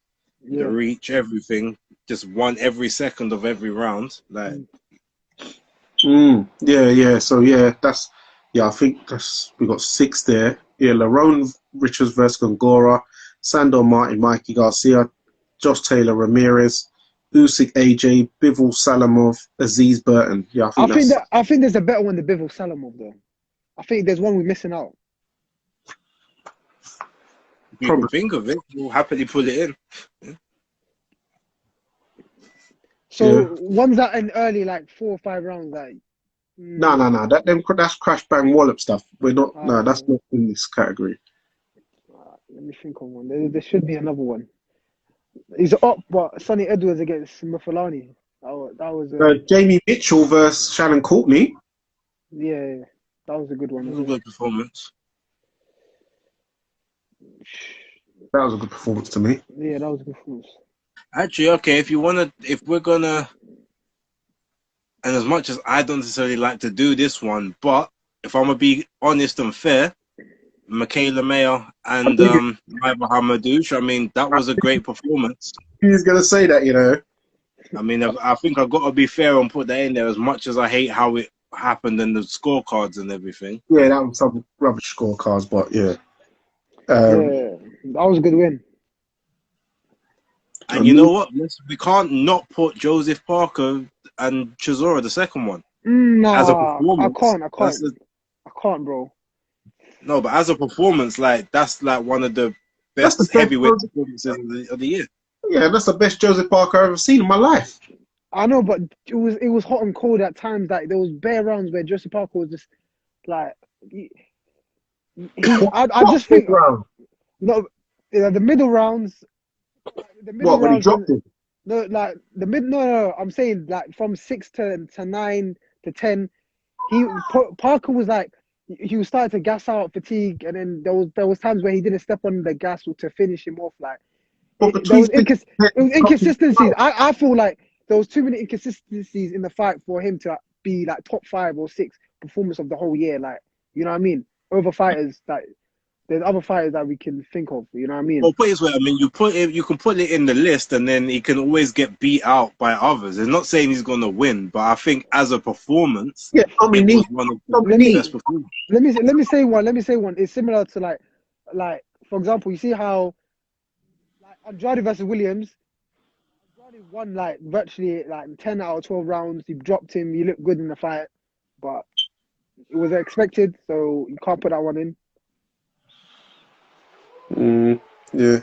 the reach, everything. Just won every second of every round. Like, yeah. So I think we got 6 there. Yeah, Lerone Richards versus Gongora, Sandor Martin, Mikey Garcia, Josh Taylor Ramirez, Usyk AJ, Bivol Salamov, Aziz Burton. Yeah, I think there's a better one than Bivol Salamov though. I think there's one we're missing out. if you can think of it, we'll happily put it in. Yeah. So ones that in early, like 4 or 5 rounds, like. No. That's crash bang wallop stuff. We're not. No, that's not in this category. Let me think of one. There should be another one. He's up, but Sonny Edwards against Mufalani. That was Jamie Mitchell versus Shannon Courtney. Yeah, that was a good one. It was a good performance. That was a good performance to me. Yeah, that was a good performance. Actually, okay, if we're gonna, and as much as I don't necessarily like to do this one, but if I'm gonna be honest and fair, Michaela Mayer and Maiva Hamadouche, I mean, that was a great performance. He's gonna say that, you know. I mean, I think I've got to be fair and put that in there, as much as I hate how it happened and the scorecards and everything. Yeah, that was some rubbish scorecards, but yeah. Yeah, that was a good win. And you know what? We can't not put Joseph Parker and Chisora, the second one. As a performance. I can't, bro. No, but as a performance, like that's like one of the best heavyweight performances of the year. Yeah, that's the best Joseph Parker I've ever seen in my life. I know, but it was hot and cold at times. Like there was bare rounds where Joseph Parker was just like I just think the middle rounds. When he dropped him? No. I'm saying like from 6 to 9 to 10, Parker was like he was starting to gas out, fatigue, and then there was times where he didn't step on the gas to finish him off. Like there was inconsistencies. I feel like there was too many inconsistencies in the fight for him to be like top 5 or 6 performance of the whole year. Like, you know what I mean? Over fighters that. There's other fighters that we can think of, you know what I mean? Well, put it this way, I mean, you can put it in the list, and then he can always get beat out by others. It's not saying he's going to win, but I think as a performance, it was one of the best performances. Let me say one. It's similar to like for example, you see how like Andrade versus Williams. Andrade won like virtually like 10 out of 12 rounds. You dropped him. You looked good in the fight, but it was expected, so you can't put that one in. Yeah.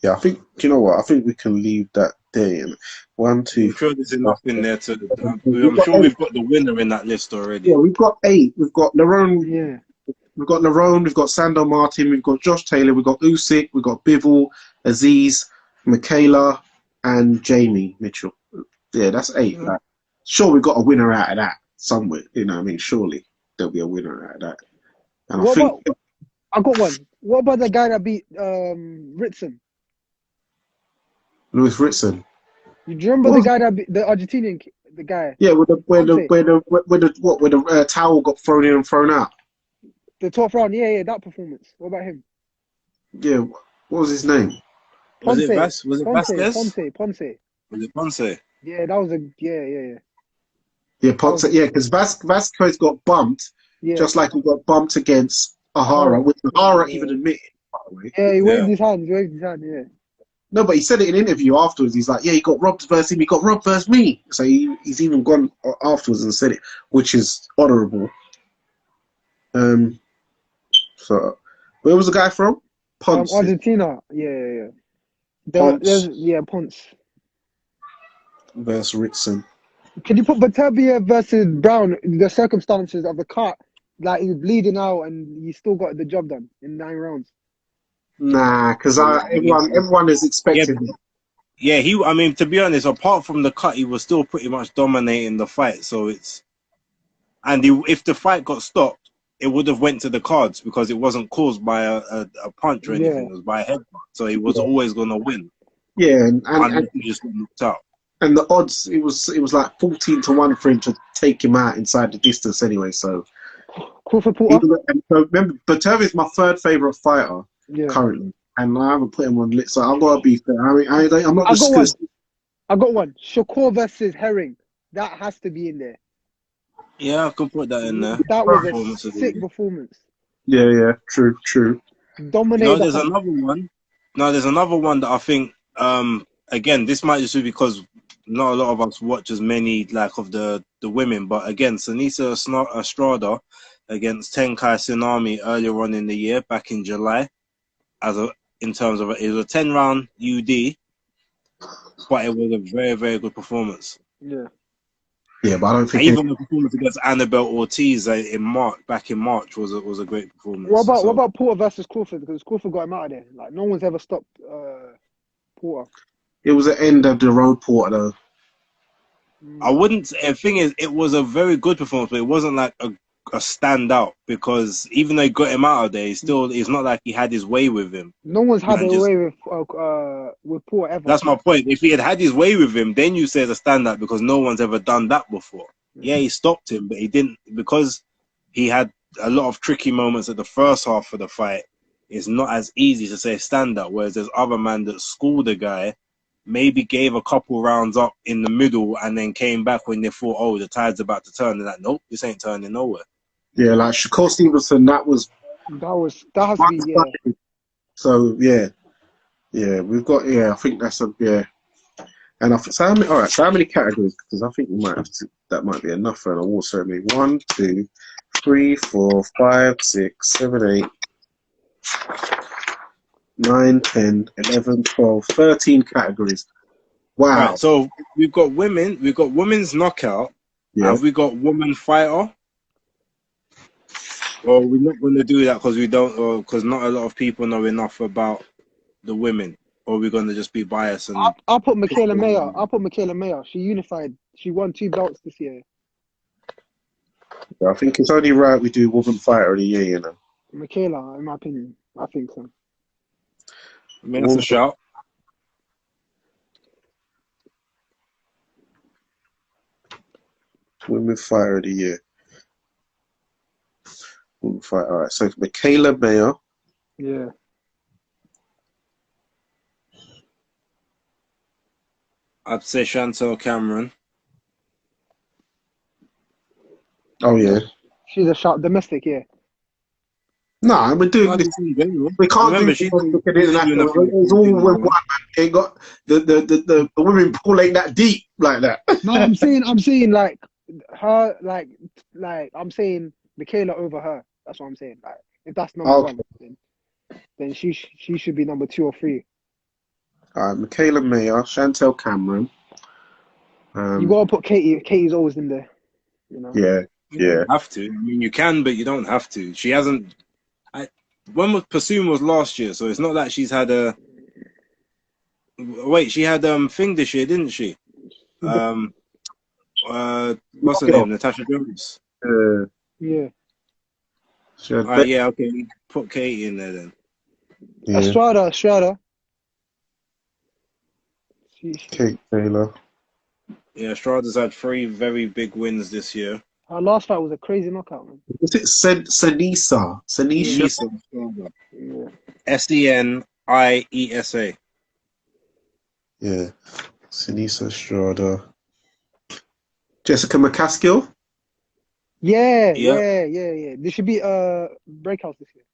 Yeah, I think, do you know what? I think we can leave that there. 1, 2. I'm sure there's enough in there to. I'm sure we've got the winner in that list already. Yeah, we've got 8. We've got Lerone. Yeah. We've got Lerone. We've got Sandor Martin. We've got Josh Taylor. We've got Usyk. We've got Bivol, Aziz, Michaela, and Jamie Mitchell. Yeah, that's 8. Like, sure, we've got a winner out of that. Somewhere, you know what I mean? Surely there'll be a winner out of that. And I got one. What about the guy that beat Ritson? Louis Ritson. You remember the guy that beat the Argentinian guy? Yeah, where the towel got thrown in and thrown out. The 12th round, yeah, that performance. What about him? Yeah, what was his name? Ponce. Was it Vasquez? Ponce. Was it Ponce? Yeah, that was yeah. Yeah, Ponce. Yeah, because Vasquez got bumped, just like he got bumped against Ahara, which Ahara even admitted, by the way. Yeah, he waved his hand. Yeah. No, but he said it in an interview afterwards. He's like, yeah, he got robbed versus him. He got robbed versus me. So he's even gone afterwards and said it, which is honourable. So where was the guy from? Ponce. Argentina. Yeah. Ponce. Versus Ritson. Can you put Batabia versus Brown, the circumstances of the cut, like he was bleeding out and he still got the job done in 9 rounds? Nah, because everyone is expecting. Yeah, I mean, to be honest, apart from the cut, he was still pretty much dominating the fight. So if the fight got stopped, it would have went to the cards because it wasn't caused by a punch or anything. It was by a headbutt. So he was always going to win. Yeah, unless he just got knocked out. and the odds it was like 14-1 for him to take him out inside the distance anyway. So Crawford Porter. even though, and so remember, Batev is my third favorite fighter Yeah. currently, and I haven't put him on lit. So I've got to be fair. I mean, I'm not I just got going one. I got one. Shakur versus Herring. That has to be in there. Yeah, I can put that in there. That was a Performance of the sick year. performance. Yeah, true. Dominated the There's hunt. another one. No, there's another one that I think. Again, this might just be because not a lot of us watch as many like of the women, but again, Sanisa Estrada against Tenkai Tsunami earlier on in the year, back in July, in terms of it was a 10-round UD, but it was a very, very good performance. Yeah. Yeah, but I don't think Even the performance against Annabelle Ortiz back in March was a great performance. What about Porter versus Crawford? Because Crawford got him out of there. Like no one's ever stopped Porter. it was the end of the road, Porter. Though. I wouldn't. The thing is, it was a very good performance, but it wasn't like a standout because even though he got him out of there, it's not like he had his way with him. No one's had their way with Porter ever. That's my point. If he had his way with him, then you say it's a standout because no one's ever done that before. Yeah, he stopped him, but he didn't because he had a lot of tricky moments at the first half of the fight. It's not as easy to say standout. Whereas there's other man that schooled a guy, maybe gave a couple rounds up in the middle, and then came back when they thought, oh, the tide's about to turn. They're like, nope, this ain't turning nowhere. Yeah, like Shakur Stevenson, that has to be, yeah. So yeah, we've got I think that's And so how many categories? Because I think that might be enough for an award ceremony. 1, 2, 3, 4, 5, 6, 7, 8, 9, 10, 11, 12, 13 categories. Wow. Right, so we've got women, we've got women's knockout, and we got woman fighter. Or we're not going to do that because not a lot of people know enough about the women. Or we're going to just be biased and. I'll put Michaela Mayer. She unified. She won 2 belts this year. I think it's only right we do woman fighter of the year, you know. Michaela, in my opinion, I think so. I mean, that's a shout. Women fighter of the year. Women fighter. All right. So Michaela Mayer. Yeah. I'd say Chantel Cameron. Oh yeah. She's a sharp domestic, yeah. No, we're doing this. We can't do international. It's all with one. Ain't got the women pool ain't that deep like that. No, I'm saying like her, like I'm saying Michaela over her. That's what I'm saying. Like if that's number one, then she should be number 2 or 3. Michaela Mayer, Chantel Cameron. You gotta put Katie. Katie's always in there. You know. Yeah. You don't have to. I mean, you can, but you don't have to. She hasn't. When was Pursuit was last year, so it's not that she's had a. Wait, she had thing this year, didn't she? What's her name? Natasha Jones. Yeah. Yeah. Okay. Put Katie in there then. Yeah. Estrada. Kate Taylor. Yeah, Estrada's had 3 very big wins this year. Her last fight was a crazy knockout, man. Is it Senisa? Yeah. Seniisa. Yeah. Senisa Estrada. Jessica McCaskill? Yeah. There should be breakouts this year.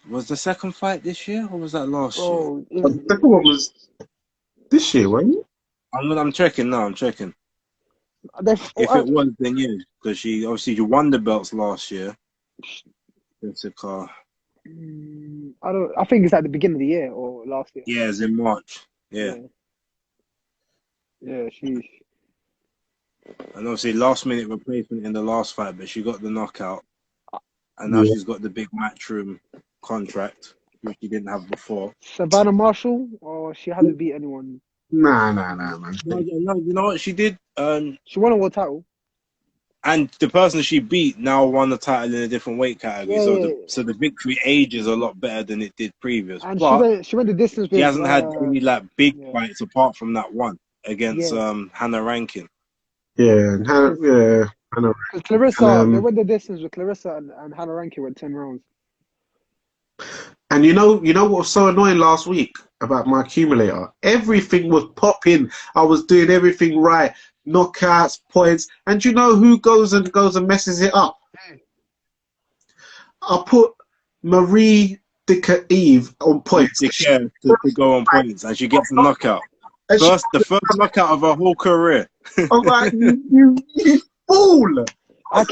Was the second fight this year or was that last year? The second one was this year, wasn't it? I'm checking now. I'm checking. If it was, then yeah, because she won the belts last year. Jessica. I think it's at the beginning of the year or last year. Yeah, it's in March. Yeah. She's. And obviously, last minute replacement in the last fight, but she got the knockout, and now she's got the big matchroom contract, which she didn't have before. Savannah Marshall, or she hasn't beat anyone. Nah, man. No, you know what she did? She won a world title. And the person she beat now won the title in a different weight category. Yeah, So yeah. the victory ages a lot better than it did previous. And But she went the distance she with hasn't had any like big yeah, fights apart from that one against yeah. Hannah Rankin. Yeah, and Hannah, yeah, Hannah, Because and Clarissa, they went the distance with Clarissa and Hannah Rankin went 10 rounds. and you know what was so annoying last week about my accumulator? Everything was popping. I was doing everything right, knockouts, points, and you know who goes and messes it up? I put Marie Dicker Eve on points. They care to go on points, and she gets a knockout. And The first knockout of her whole career. I'm like, you fool! I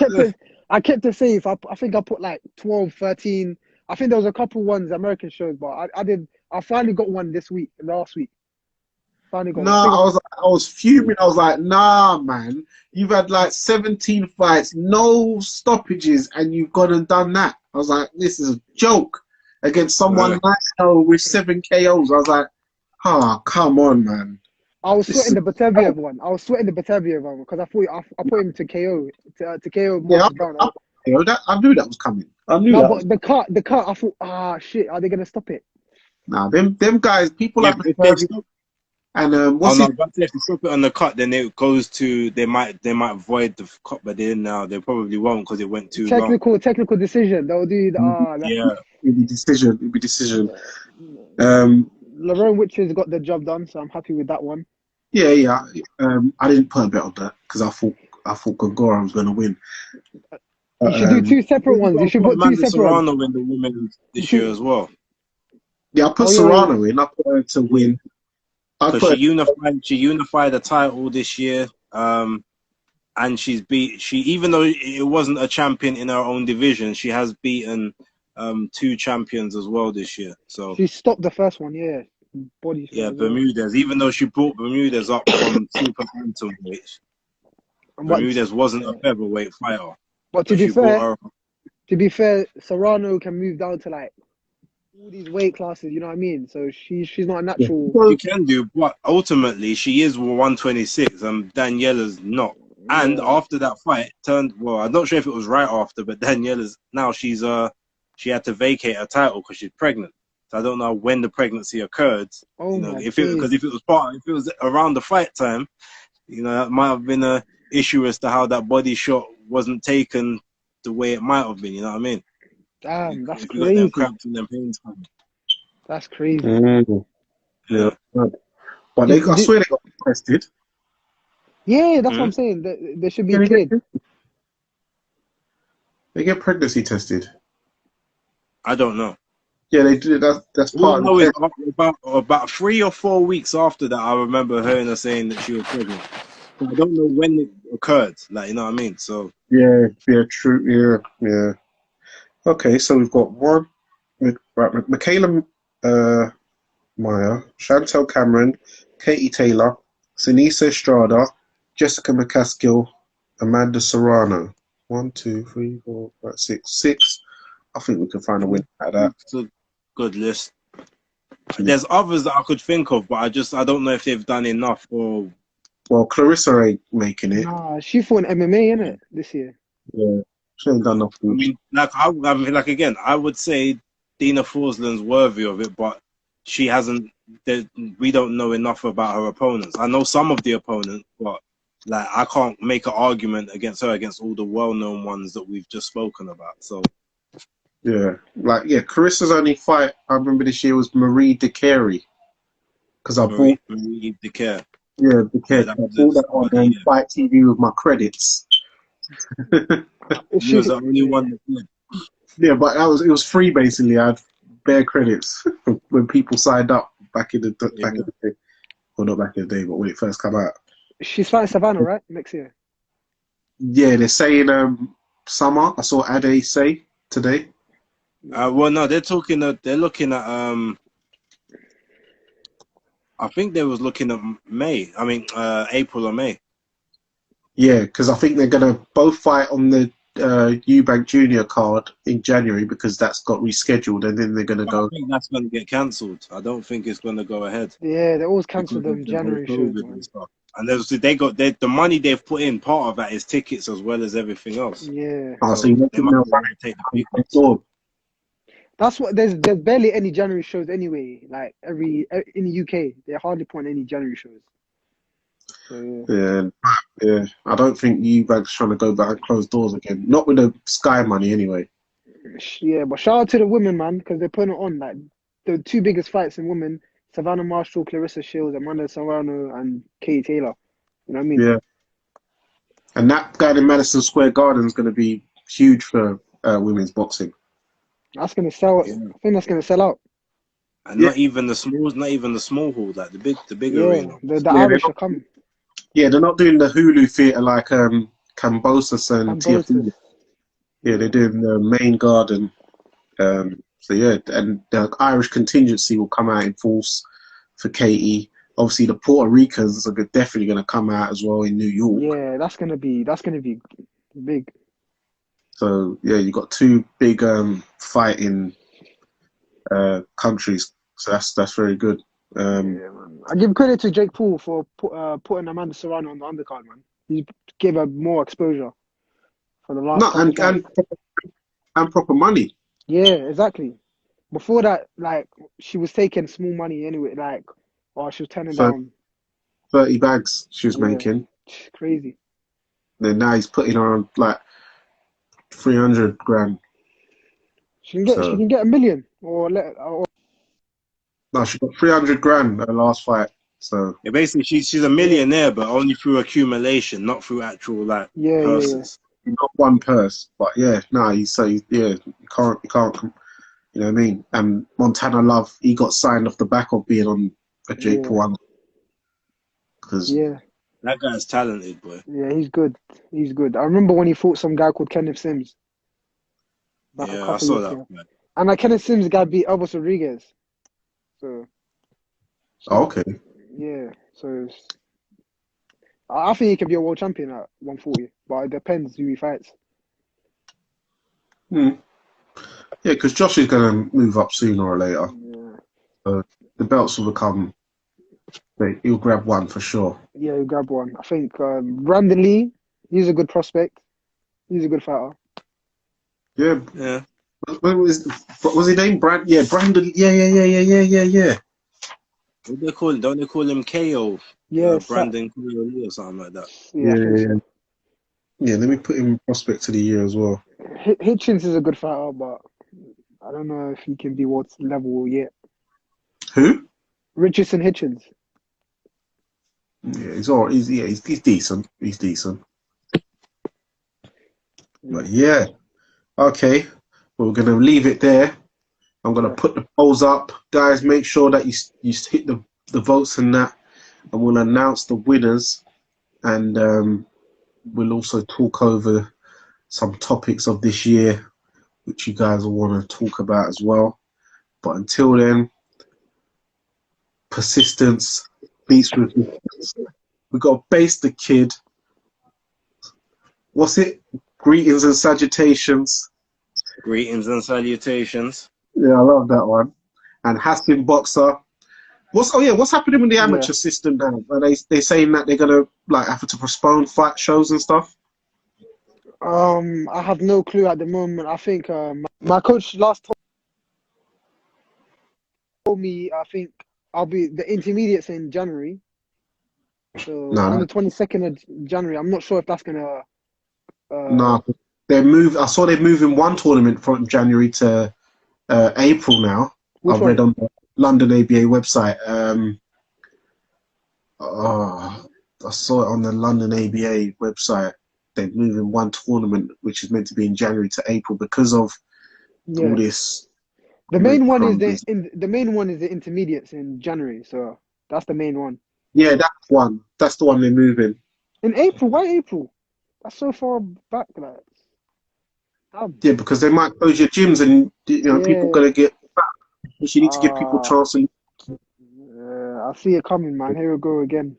kept it safe. I think I put like 12, 13. I think there was a couple ones American shows, but I finally got one last week. Finally got No, one. I was fuming. I was like, nah, man. You've had like 17 fights, no stoppages, and you've gone and done that. I was like, this is a joke against someone like her with 7 KOs. I was like, come on, man. I was This sweating is the Batavia one. I was sweating the Batavia one because I put him to KO to KO yeah, Marcus Brown. I knew that was coming. I knew No, that. but the cut. I thought, shit, are they gonna stop it? Nah, them guys, people Yeah, like but if they Batavia stop, what's his? but if they stop it on the cut, then it goes to they might void the cut, but they probably won't because it went too long. Technical decision. They'll do Yeah, It'd be decision. yeah. Lerone Witches got the job done, so I'm happy with that one. Yeah. I didn't put a bet on that because I thought Gongora was going to win. You should do two separate ones. You should put two Amanda separate ones. Serrano in the women this year as well. Yeah, I put Oh, Serrano in. I put her to win. Because she unified the title this year. And she even though it wasn't a champion in her own division, she has beaten 2 champions as well this year. So she stopped the first one, yeah. Body shot yeah, as well. Bermudez. Even though she brought Bermudez up from super bantamweight, Bermudez wasn't a featherweight fighter. But to be fair, Serrano can move down to like all these weight classes. You know what I mean? So she's not a natural. She can do, but ultimately she is 126, and Daniela's not. And after that fight, I'm not sure if it was right after, but Daniela's now she had to vacate her title because she's pregnant. So I don't know when the pregnancy occurred. If it was around the fight time, that might have been a issue as to how that body shot wasn't taken the way it might have been. You know what I mean? Damn, that's if crazy. You got them cramps and them pains coming. That's crazy. Yeah. But I swear they got tested. Yeah, that's what I'm saying. They should be cleared. They get pregnancy tested. I don't know. Yeah, they do. That's part of the about 3 or 4 weeks after that, I remember hearing her saying that she was pregnant. But I don't know when it occurred. Like, you know what I mean? So yeah, true. Yeah. Okay, so we've got one. Right, Michaela Meyer, Chantel Cameron, Katie Taylor, Sinisa Estrada, Jessica McCaskill, Amanda Serrano. 1, 2, 3, 4, 5, 6. 6. I think we can find a winner out of that. It's a good list. There's others that I could think of, but I don't know if they've done enough. Well, Clarissa ain't making it. Nah, she fought in MMA, innit, this year. Yeah, she ain't done nothing. I mean, again, I would say Dina Forsland's worthy of it, but she hasn't. We don't know enough about her opponents. I know some of the opponents, but I can't make an argument against her against all the well-known ones that we've just spoken about. So. Yeah, Carissa's only fight I remember this year was Marie DeCarey. Because I bought Marie DeCare. Yeah, DeCare. I bought that on Fight TV with my credits. She was the only one that did. Yeah, but it was free basically. I had bare credits when people signed up back in the day. Well, not back in the day, but when it first came out. She's fighting Savannah, right? Next year. Yeah, they're saying summer. I saw Ade say today. Well, no, they're looking at I think they was looking at May. I mean, April or May. Yeah, because I think they're gonna both fight on the Eubank Junior card in January because that's got rescheduled, and then they're gonna go. I think that's gonna get cancelled. I don't think it's gonna go ahead. Yeah, they always cancel them January shows. And they got the money they've put in. Part of that is tickets as well as everything else. Yeah. Oh, So so you don't they think might they'll be able to take the big buy cuts. That's what there's barely any January shows anyway. Like in the UK, they're hardly putting any January shows. So Yeah. I don't think Eubank's trying to go behind closed doors again. Not with the Sky money, anyway. yeah, but shout out to the women, man, because they're putting it on. Like the two biggest fights in women: Savannah Marshall, Clarissa Shields, Amanda Serrano, and Katie Taylor. You know what I mean? Yeah. And that guy in Madison Square Garden is going to be huge for women's boxing. That's gonna sell. Yeah. I think that's gonna sell out. And Yeah. not even the small hall, like the big Yeah, arena. the Yeah, Irish are coming. they're not doing the Hulu theatre like Cambosis and Cambosis. TFE. Yeah, they're doing the main garden. So yeah, and the Irish contingency will come out in force for Katie. Obviously, the Puerto Ricans are definitely going to come out as well in New York. Yeah, that's gonna be big. So yeah, you got two big fighting countries. So that's very good. Yeah, man. I give credit to Jake Paul for putting Amanda Serrano on the undercard, man. He gave her more exposure for the last No, couple fights. and proper money. Yeah, exactly. Before that, like she was taking small money anyway, like or she was turning So down. 30 bags she was Yeah, making. crazy. Then now he's putting her on like 300 grand. She So can get a million or no, she got 300 grand her last fight. So Yeah, basically she's a millionaire, but only through accumulation, not through actual like yeah. purses. not one purse, but yeah, no, you can't, you know what I mean? And Montana Love, he got signed off the back of being on a Jake Yeah, Paul because yeah, That guy's talented, boy. yeah. He's good. He's good. I remember when he fought some guy called Kenneth Sims back a Yeah, I couple saw years that. ago, Man. and like Kenneth Sims guy beat Elvis Rodriguez. So okay, yeah, I think he can be a world champion at 140, but it depends who he fights. yeah, because Josh is going to move up sooner or later. Yeah, So the belts will become, he'll grab one for sure. yeah, he'll grab one. I think Brandon Lee, he's a good prospect. He's a good fighter. Yeah, Yeah. what was his name? Yeah, Brandon. Yeah. What they call him? Don't they call him KO? Yeah, Brandon KO Lee or something like that. yeah, I think so. Yeah, let me put him in prospect of the year as well. Hitchens is a good fighter, but I don't know if he can be world level yet. Who? Richardson Hitchens. Yeah, he's all right. He's decent. He's decent. But yeah, okay. We're gonna leave it there. I'm gonna Yeah. put the polls up, guys. Make sure that you hit the votes and that, and we'll announce the winners, and we'll also talk over some topics of this year, which you guys will want to talk about as well. But until then, persistence beats resistance. We got to base the kid. What's it? Greetings and salutations. Greetings and salutations. Yeah, I love that one. And Haskin Boxer. What's happening with the amateur system now? Are they saying that they're gonna like have to postpone fight shows and stuff? I have no clue at the moment. I think my coach last told me I think I'll be the intermediates in January. So on No, the 22nd of January, I'm not sure if that's gonna. no. I saw they're moving one tournament from January to April now. Which I've read one? on the London ABA website. I saw it on the London ABA website. They're moving one tournament, which is meant to be in January to April because of all Yeah. this. The main one is the main one is the intermediates in January. So that's the main one. Yeah, that's one. That's the one they're moving. In April? Why April? That's so far back, like. Yeah, because they might close your gyms and people gonna get. You need to give people a chance. I see it coming, man. Here we go again.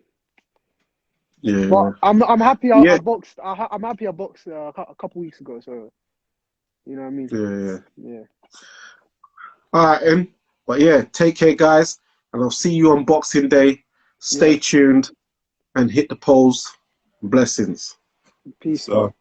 Yeah, But I'm happy. Yeah. I boxed. I'm happy. I boxed a couple weeks ago. So you know what I mean. Yeah. All right, then. But yeah, take care, guys, and I'll see you on Boxing Day. Stay tuned, and hit the polls. Blessings. Peace. So.